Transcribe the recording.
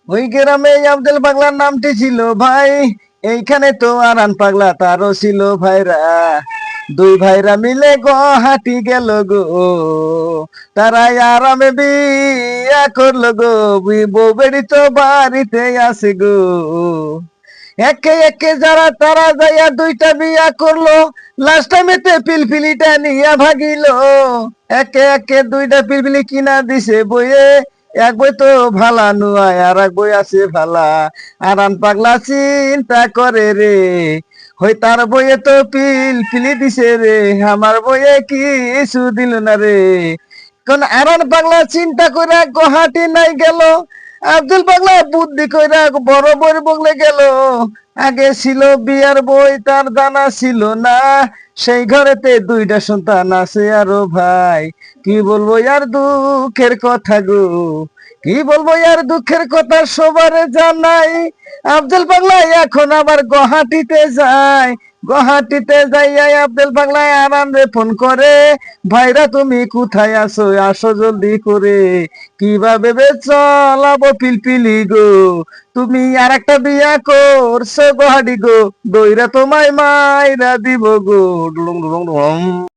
ওই গ্রামে আব্দুল পাগলার নামটি ছিল ভাই। এইখানে তো আরান পাগলা তারও ছিল ভাইরা। দুই ভাইরা মিলে গুয়াহাটি গেল গো, তারাই আরামে বিয়া করলো গো। বউ বেড়ি তো বাড়িতে আছে গো। একে একে যারা তারা যাইয়া দুইটা বিয়া করলো, লাস্ট টাইমেতে পিলপিলিটা নিয়া ভাগিলো। একে একে দুইটা পিলপিলি কিনা দিছে বইয়ে, এক বই তো ভালা নুয়ায় আর এক বই আছে ভালা। আরান পাগলা চিন্তা করে রে, হই তার বইয়ে তো পিলপিলি দিছে রে, আমার বইয়ে কিছু দিল না রে। কোন আরান পাগলা চিন্তা করে গুয়াহাটি নাই গেল, আব্দুল পাগলা বুদ্ধি কইরা বড় বই বগলে গেল। আগে ছিল বিয়ার বই, তার জানা ছিল না, সেই ঘরেতে দুইটা সন্তান আছে আরো ভাই। কি বলবো আর দুঃখের কথা গো, কি বলবো আর দুঃখের কথা সবারে জানাই। আব্দুল পাগলা এখন আবার গুয়াহাটিতে যায়। গুয়াহাটিতে যাইয়া আব্দুল পাগলা আরামে ফোন করে, ভাইরা তুমি কোথায় আছো, আসো জলদি করে। কিভাবে চলাবো পিলপিলি গো, তুমি আর একটা বিয়া করছো গুয়াহাটি গো, দইরা তোমায় মাইরা দিব গো।